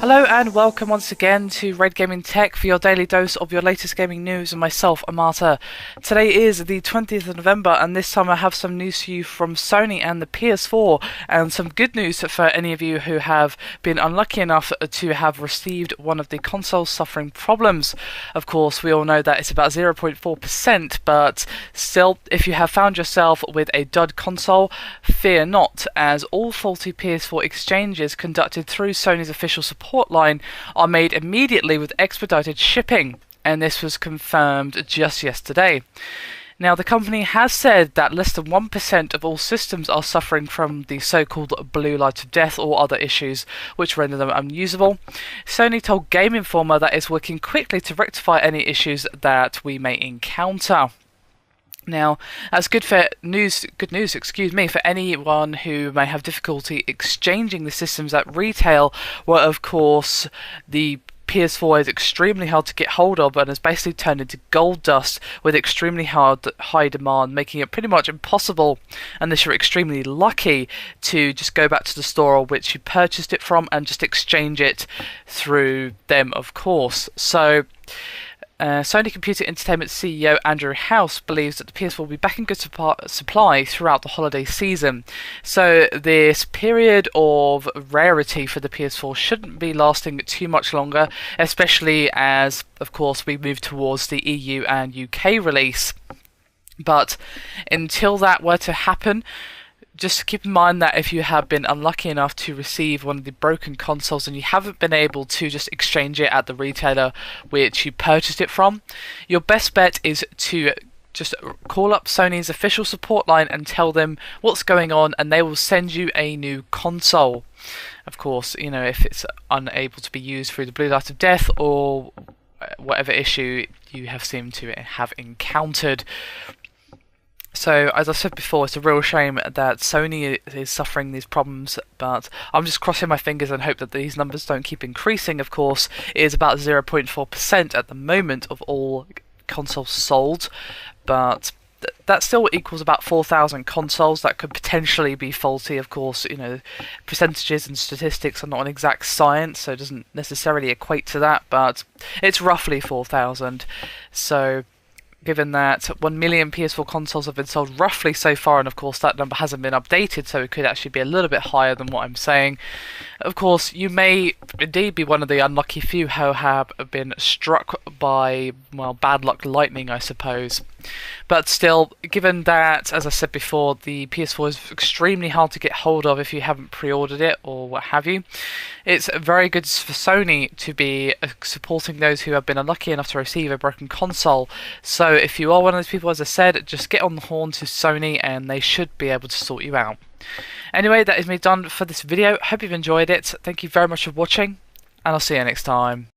Hello and welcome once again to Red Gaming Tech for your daily dose of your latest gaming news and myself, Amata. Today is the 20th of November and this time I have some news for you from Sony and the PS4 and some good news for any of you who have been unlucky enough to have received one of the consoles suffering problems. Of course, we all know that it's about 0.4%, but still, if you have found yourself with a dud console, fear not, as all faulty PS4 exchanges conducted through Sony's official support line are made immediately with expedited shipping, and this was confirmed just yesterday. Now, the company has said that less than 1% of all systems are suffering from the so-called blue light of death or other issues which render them unusable. Sony told Game Informer that it's working quickly to rectify any issues that we may encounter. Now, that's good news, for anyone who may have difficulty exchanging the systems at retail, where of course the PS4 is extremely hard to get hold of and has basically turned into gold dust with extremely high demand, making it pretty much impossible, unless you're extremely lucky, to just go back to the store which you purchased it from and just exchange it through them, of course. So Sony Computer Entertainment CEO Andrew House believes that the PS4 will be back in good supply throughout the holiday season. So this period of rarity for the PS4 shouldn't be lasting too much longer, especially as, of course, we move towards the EU and UK release. But until that were to happen, just keep in mind that if you have been unlucky enough to receive one of the broken consoles and you haven't been able to just exchange it at the retailer which you purchased it from, your best bet is to just call up Sony's official support line and tell them what's going on, and they will send you a new console. Of course, you know, if it's unable to be used through the blue light of death or whatever issue you have seemed to have encountered. So, as I said before, it's a real shame that Sony is suffering these problems, but I'm just crossing my fingers and hope that these numbers don't keep increasing. Of course, it is about 0.4% at the moment of all consoles sold, but that still equals about 4,000 consoles that could potentially be faulty. Of course, you know, percentages and statistics are not an exact science, so it doesn't necessarily equate to that, but it's roughly 4,000. So, given that 1 million PS4 consoles have been sold roughly so far, and of course that number hasn't been updated, so it could actually be a little bit higher than what I'm saying. Of course, you may indeed be one of the unlucky few who have been struck by, well, bad luck lightning, I suppose. But still, given that, as I said before, the PS4 is extremely hard to get hold of if you haven't pre-ordered it or what have you, it's very good for Sony to be supporting those who have been unlucky enough to receive a broken console. So if you are one of those people, as I said, just get on the horn to Sony and they should be able to sort you out. Anyway, that is me done for this video. Hope you've enjoyed it. Thank you very much for watching, and I'll see you next time.